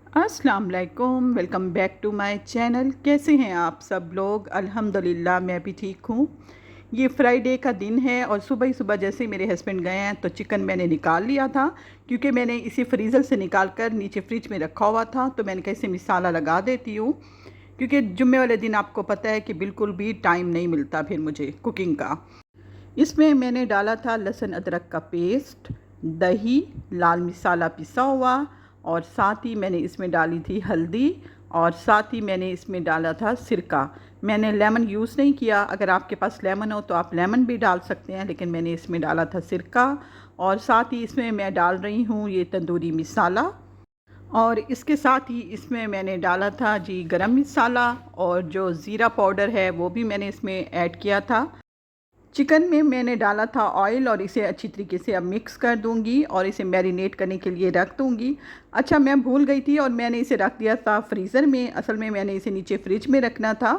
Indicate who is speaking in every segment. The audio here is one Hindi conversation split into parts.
Speaker 1: अस्सलाम वालेकुम, welcome back to my channel. कैसे हैं आप सब लोग? अल्हम्दुलिल्लाह मैं भी ठीक हूँ। ये फ्राइडे का दिन है और सुबह ही सुबह जैसे ही मेरे हस्बैंड गए हैं तो चिकन मैंने निकाल लिया था, क्योंकि मैंने इसे फ्रीज़र से निकाल कर नीचे फ्रिज में रखा हुआ था। तो मैंने कहा इसे मसाला लगा देती हूँ, क्योंकि जुम्मे वाले दिन आपको पता है कि बिल्कुल भी टाइम नहीं मिलता फिर मुझे कुकिंग का। इसमें मैंने डाला था लहसुन अदरक का पेस्ट, दही, लाल मसाला पिसा हुआ, और साथ ही मैंने इसमें डाली थी हल्दी, और साथ ही मैंने इसमें डाला था सिरका। मैंने लेमन यूज़ नहीं किया। अगर आपके पास लेमन हो तो आप लेमन भी डाल सकते हैं, लेकिन मैंने इसमें डाला था सिरका। और साथ ही इसमें मैं डाल रही हूँ ये तंदूरी मसाला, और इसके साथ ही इसमें मैंने डाला था जी गरम मसाला, और जो ज़ीरा पाउडर है वो भी मैंने इसमें ऐड किया था। चिकन में मैंने डाला था ऑयल, और इसे अच्छी तरीके से अब मिक्स कर दूंगी और इसे मैरिनेट करने के लिए रख दूंगी। अच्छा, मैं भूल गई थी और मैंने इसे रख दिया था फ्रीज़र में। असल में मैंने इसे नीचे फ्रिज में रखना था।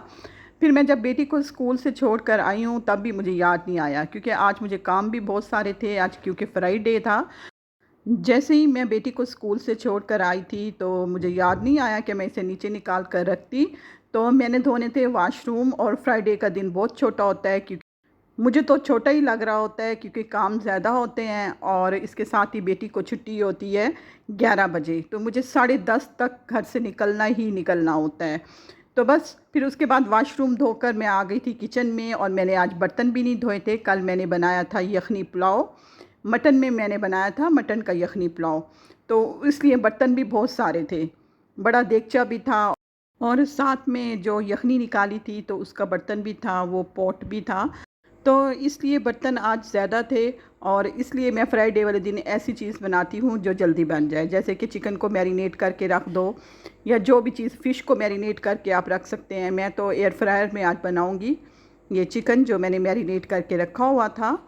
Speaker 1: फिर मैं जब बेटी को स्कूल से छोड़ कर आई हूँ तब भी मुझे याद नहीं आया, क्योंकि आज मुझे काम भी बहुत सारे थे आज, क्योंकि फ्राइडे था। जैसे ही मैं बेटी को स्कूल से छोड़ कर आई थी तो मुझे याद नहीं आया कि मैं इसे नीचे निकाल कर रखती। तो मैंने धोने थे वाशरूम, और फ्राइडे का दिन बहुत छोटा होता है, क्योंकि मुझे तो छोटा ही लग रहा होता है, क्योंकि काम ज़्यादा होते हैं, और इसके साथ ही बेटी को छुट्टी होती है 11 बजे, तो मुझे 10:30 तक घर से निकलना ही निकलना होता है। तो बस फिर उसके बाद वाशरूम धोकर मैं आ गई थी किचन में, और मैंने आज बर्तन भी नहीं धोए थे। कल मैंने बनाया था यखनी पुलाव, मटन में मैंने बनाया था मटन का यखनी पुलाव, तो इसलिए बर्तन भी बहुत सारे थे। बड़ा देगचा भी था, और साथ में जो यखनी निकाली थी तो उसका बर्तन भी था, वो पॉट भी था। तो इसलिए बर्तन आज ज़्यादा थे, और इसलिए मैं फ्राइडे वाले दिन ऐसी चीज़ बनाती हूँ जो जल्दी बन जाए, जैसे कि चिकन को मैरिनेट करके रख दो, या जो भी चीज़ फ़िश को मैरिनेट करके आप रख सकते हैं। मैं तो एयर फ्रायर में आज बनाऊँगी ये चिकन जो मैंने मैरिनेट करके रखा हुआ था।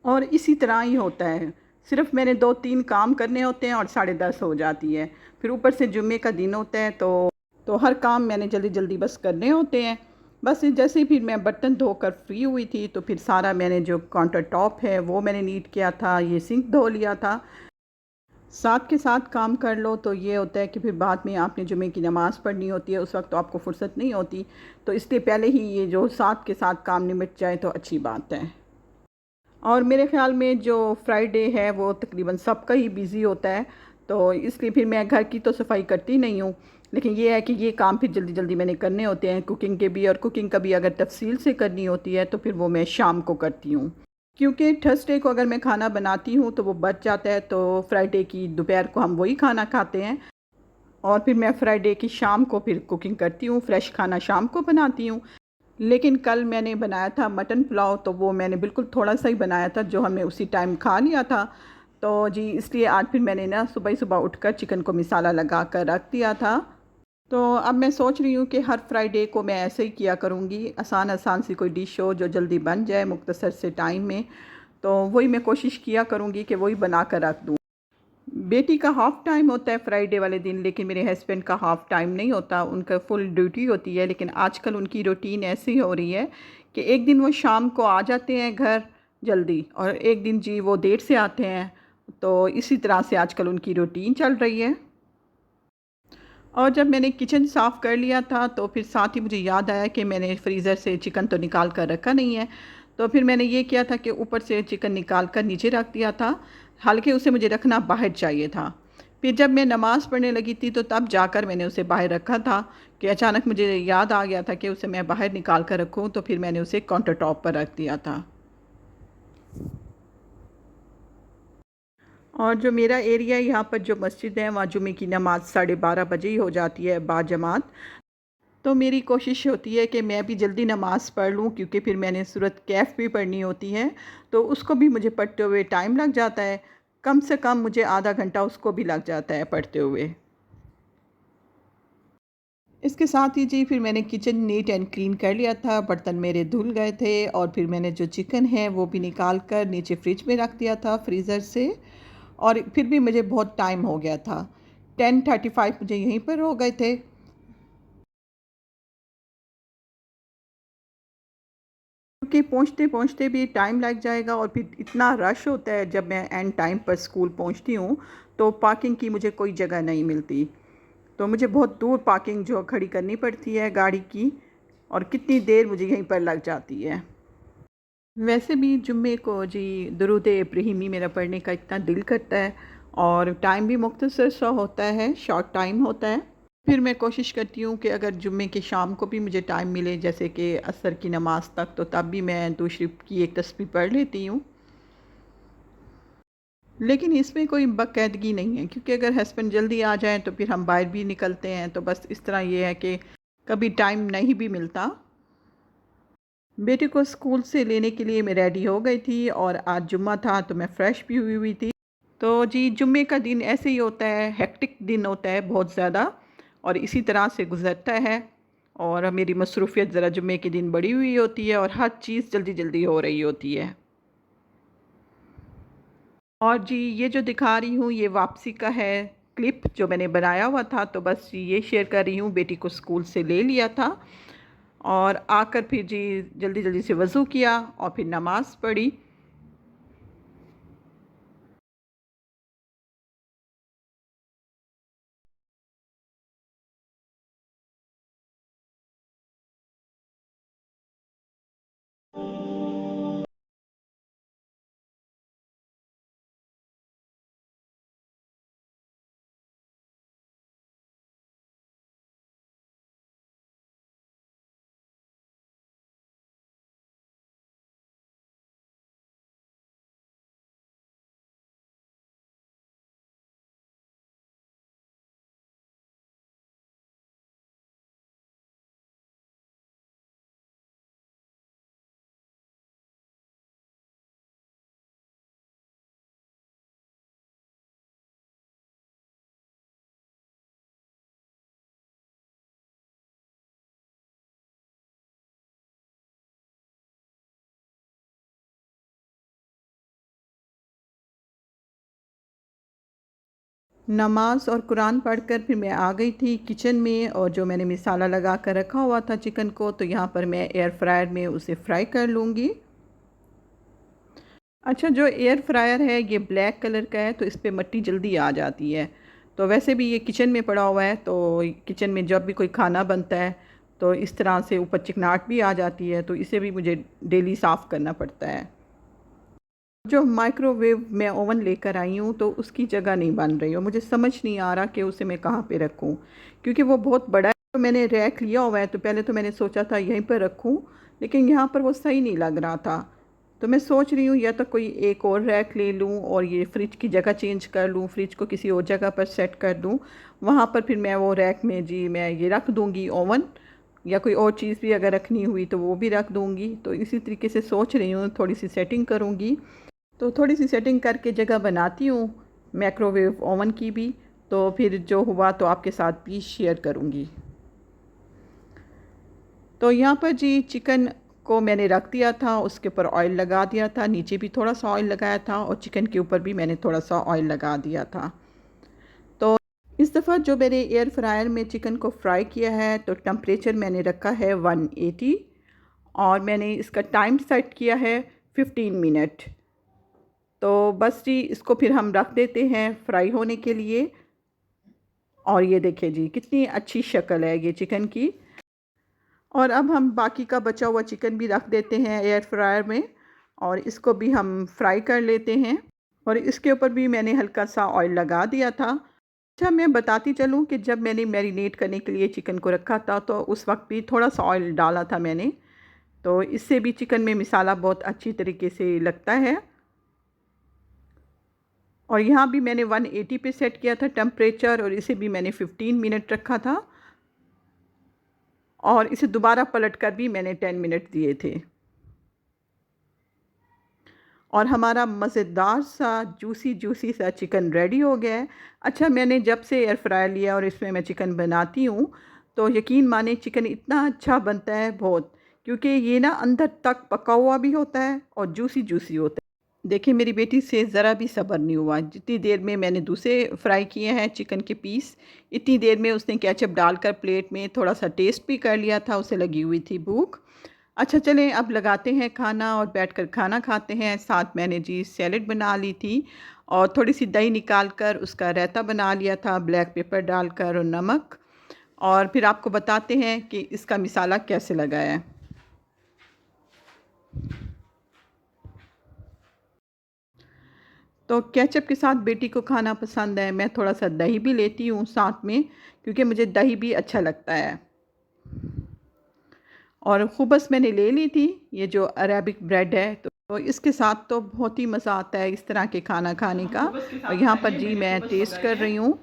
Speaker 1: और इसी तरह ही होता है, सिर्फ मैंने 2-3 काम करने होते हैं और 10:30 हो जाती है। फिर ऊपर से जुम्मे का दिन होता है, तो हर काम मैंने जल्दी जल्दी बस करने होते हैं। बस जैसे ही फिर मैं बर्तन धोकर फ्री हुई थी तो फिर सारा मैंने जो काउंटर टॉप है वो मैंने नीट किया था, ये सिंक धो लिया था। साथ के साथ काम कर लो तो ये होता है कि फिर बाद में आपने जुमे की नमाज़ पढ़नी होती है, उस वक्त तो आपको फुर्सत नहीं होती। तो इसलिए पहले ही ये जो साथ के साथ काम निमट जाए तो अच्छी बात है। और मेरे ख़्याल में जो फ्राइडे है वो तकरीबन सबका ही बिज़ी होता है, तो इसलिए फिर मैं घर की तो सफाई करती नहीं हूँ। लेकिन ये है कि ये काम फिर जल्दी जल्दी मैंने करने होते हैं, कुकिंग के भी, और कुकिंग का भी अगर तफसील से करनी होती है तो फिर वो मैं शाम को करती हूँ, क्योंकि थर्सडे को अगर मैं खाना बनाती हूँ तो वो बच जाता है, तो फ्राइडे की दोपहर को हम वही खाना खाते हैं। और फिर मैं फ्राइडे की शाम को फिर कुकिंग करती हूँ, फ्रेश खाना शाम को बनाती हूँ। लेकिन कल मैंने बनाया था मटन पुलाव, तो वो मैंने बिल्कुल थोड़ा सा ही बनाया था जो हमने उसी टाइम खा लिया था। तो जी इसलिए आज फिर मैंने ना सुबह ही सुबह उठकर चिकन को मसाला लगा कर रख दिया था। तो अब मैं सोच रही हूँ कि हर फ्राइडे को मैं ऐसे ही किया करूँगी, आसान आसान सी कोई डिश हो जो जल्दी बन जाए मुख्तसर से टाइम में। तो वही मैं कोशिश किया करूँगी कि वही बना कर रख दूँ। बेटी का हाफ़ टाइम होता है फ्राइडे वाले दिन, लेकिन मेरे हस्बैंड का हाफ़ टाइम नहीं होता, उनका फुल ड्यूटी होती है। लेकिन आजकल उनकी रूटीन ऐसी हो रही है कि एक दिन वो शाम को आ जाते हैं घर जल्दी, और एक दिन जी वो देर से आते हैं। तो इसी तरह से आजकल उनकी रूटीन चल रही है। और जब मैंने किचन साफ़ कर लिया था तो फिर साथ ही मुझे याद आया कि मैंने फ्रीज़र से चिकन तो निकाल कर रखा नहीं है। तो फिर मैंने ये किया था कि ऊपर से चिकन निकाल कर नीचे रख दिया था, हालाँकि उसे मुझे रखना बाहर चाहिए था। फिर जब मैं नमाज़ पढ़ने लगी थी तो तब जाकर मैंने उसे बाहर रखा था, कि अचानक मुझे याद आ गया था कि उसे मैं बाहर निकाल कर रखूँ, तो फिर मैंने उसे काउंटर टॉप पर रख दिया था। और जो मेरा एरिया है यहाँ पर जो मस्जिद है वहाँ जुमे की नमाज़ 12:30 बजे ही हो जाती है बाजमात। तो मेरी कोशिश होती है कि मैं भी जल्दी नमाज़ पढ़ लूँ, क्योंकि फिर मैंने सूरत कैफ़ भी पढ़नी होती है, तो उसको भी मुझे पढ़ते हुए टाइम लग जाता है। कम से कम मुझे आधा घंटा उसको भी लग जाता है पढ़ते हुए। इसके साथ ही जी फिर मैंने किचन नीट एंड क्लीन कर लिया था, बर्तन मेरे धुल गए थे, और फिर मैंने जो चिकन है वो भी निकाल कर नीचे फ्रिज में रख दिया था फ्रीज़र से। और फिर भी मुझे बहुत टाइम हो गया था, 10:35 मुझे यहीं पर हो गए थे। क्योंकि पहुँचते-पहुँचते भी टाइम लग जाएगा, और फिर इतना रश होता है जब मैं एंड टाइम पर स्कूल पहुँचती हूँ, तो पार्किंग की मुझे कोई जगह नहीं मिलती। तो मुझे बहुत दूर पार्किंग जो खड़ी करनी पड़ती है गाड़ी की, और कितनी देर मुझे यहीं पर लग जाती है। वैसे भी जुम्मे को जी दुरूद इब्राहिमी मेरा पढ़ने का इतना दिल करता है, और टाइम भी मुख्तसर सा होता है, शॉर्ट टाइम होता है। फिर मैं कोशिश करती हूँ कि अगर जुम्मे के शाम को भी मुझे टाइम मिले, जैसे कि असर की नमाज़ तक, तो तब भी मैं दूसरी की एक तस्बीह पढ़ लेती हूँ। लेकिन इसमें कोई बाकायदगी नहीं है, क्योंकि अगर हस्बैंड जल्दी आ जाएँ तो फिर हम बाहर भी निकलते हैं, तो बस इस तरह ये है कि कभी टाइम नहीं भी मिलता। बेटे को स्कूल से लेने के लिए मैं रेडी हो गई थी, और आज जुम्मा था तो मैं फ़्रेश भी हुई थी। तो जी जुम्मे का दिन ऐसे ही होता है, हेक्टिक दिन होता है बहुत ज़्यादा, और इसी तरह से गुज़रता है। और मेरी मसरूफ़ियत ज़रा जुम्मे के दिन बढ़ी हुई होती है, और हर चीज़ जल्दी जल्दी हो रही होती है। और जी ये जो दिखा रही हूँ ये वापसी का है क्लिप जो मैंने बनाया हुआ था, तो बस ये शेयर कर रही हूँ। बेटी को स्कूल से ले लिया था, और आकर फिर जी जल्दी जल्दी से वज़ू किया और फिर नमाज़ पढ़ी। नमाज़ और कुरान पढ़कर फिर मैं आ गई थी किचन में, और जो मैंने मिसाला लगा कर रखा हुआ था चिकन को, तो यहाँ पर मैं एयर फ्रायर में उसे फ्राई कर लूँगी। अच्छा, जो एयर फ्रायर है ये ब्लैक कलर का है, तो इस पे मिट्टी जल्दी आ जाती है। तो वैसे भी ये किचन में पड़ा हुआ है, तो किचन में जब भी कोई खाना बनता है तो इस तरह से ऊपर चिकनाहट भी आ जाती है, तो इसे भी मुझे डेली साफ़ करना पड़ता है। जो माइक्रोवेव मैं ओवन लेकर आई हूँ, तो उसकी जगह नहीं बन रही, और मुझे समझ नहीं आ रहा कि उसे मैं कहाँ पे रखूँ, क्योंकि वो बहुत बड़ा है। तो मैंने रैक लिया हुआ है, तो पहले तो मैंने सोचा था यहीं पर रखूँ, लेकिन यहाँ पर वो सही नहीं लग रहा था। तो मैं सोच रही हूँ या तो कोई एक और रैक ले लूँ और ये फ्रिज की जगह चेंज कर लूँ, फ्रिज को किसी और जगह पर सेट कर दूँ। वहाँ पर फिर मैं वो रैक में जी मैं ये रख दूँगी ओवन, या कोई और चीज़ भी अगर रखनी हुई तो वो भी रख दूँगी। तो इसी तरीके से सोच रही हूँ, थोड़ी सी सेटिंग करूँगी। तो थोड़ी सी सेटिंग करके जगह बनाती हूँ माइक्रोवेव ओवन की भी, तो फिर जो हुआ तो आपके साथ भी शेयर करूँगी। तो यहाँ पर जी चिकन को मैंने रख दिया था, उसके ऊपर ऑयल लगा दिया था, नीचे भी थोड़ा सा ऑयल लगाया था, और चिकन के ऊपर भी मैंने थोड़ा सा ऑयल लगा दिया था। तो इस दफ़ा जो मैंने एयर फ्रायर में चिकन को फ्राई किया है, तो टेम्परेचर मैंने रखा है 180, और मैंने इसका टाइम सेट किया है 15 मिनट। तो बस जी इसको फिर हम रख देते हैं फ्राई होने के लिए। और ये देखिए जी कितनी अच्छी शक्ल है ये चिकन की। और अब हम बाकी का बचा हुआ चिकन भी रख देते हैं एयर फ्रायर में, और इसको भी हम फ्राई कर लेते हैं। और इसके ऊपर भी मैंने हल्का सा ऑयल लगा दिया था। अच्छा, मैं बताती चलूँ कि जब मैंने मैरिनेट करने के लिए चिकन को रखा था, तो उस वक्त भी थोड़ा सा ऑयल डाला था मैंने, तो इससे भी चिकन में मसाला बहुत अच्छी तरीके से लगता है। और यहाँ भी मैंने 180 पे सेट किया था टेम्परेचर, और इसे भी मैंने 15 मिनट रखा था, और इसे दोबारा पलट कर भी मैंने 10 मिनट दिए थे। और हमारा मज़ेदार सा जूसी जूसी सा चिकन रेडी हो गया है। अच्छा, मैंने जब से एयर फ्रायर लिया और इसमें मैं चिकन बनाती हूँ, तो यकीन माने चिकन इतना अच्छा बनता है बहुत, क्योंकि ये ना अंदर तक पका हुआ भी होता है और जूसी जूसी होता है। देखिए मेरी बेटी से ज़रा भी सब्र नहीं हुआ, जितनी देर में मैंने दूसरे फ्राई किए हैं चिकन के पीस, इतनी देर में उसने केचप डालकर प्लेट में थोड़ा सा टेस्ट भी कर लिया था, उसे लगी हुई थी भूख। अच्छा चलें अब लगाते हैं खाना और बैठकर खाना खाते हैं। साथ मैंने जी सैलेड बना ली थी, और थोड़ी सी दही निकाल कर उसका रायता बना लिया था ब्लैक पेपर डालकर और नमक। और फिर आपको बताते हैं कि इसका मिसाला कैसे लगाया है। तो केचप के साथ बेटी को खाना पसंद है, मैं थोड़ा सा दही भी लेती हूँ साथ में, क्योंकि मुझे दही भी अच्छा लगता है। और खुबस मैंने ले ली थी, ये जो अरेबिक ब्रेड है, तो इसके साथ तो बहुत ही मज़ा आता है इस तरह के खाना खाने का। और यहाँ पर जी मैं टेस्ट कर रही हूँ।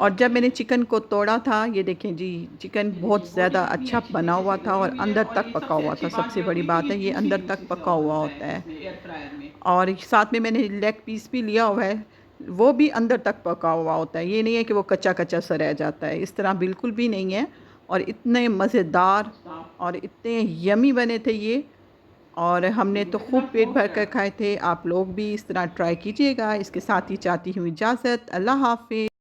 Speaker 1: और जब मैंने चिकन को तोड़ा था, ये देखें जी, चिकन बहुत ज़्यादा अच्छा बना हुआ था और अंदर तक पका हुआ था। सबसे बड़ी बात है, ये अंदर तक पका हुआ होता है। और साथ में मैंने लेग पीस भी लिया हुआ है, वो भी अंदर तक पका हुआ होता है। ये नहीं है कि वो कच्चा कच्चा सा रह जाता है, इस तरह बिल्कुल भी नहीं है। और इतने मज़ेदार और इतने यमी बने थे ये। और हमने तो खूब पेट भर कर खाए थे। आप लोग भी इस तरह ट्राई कीजिएगा। इसके साथ ही चाहती हूँ इजाज़त। अल्लाह हाफ़िज़।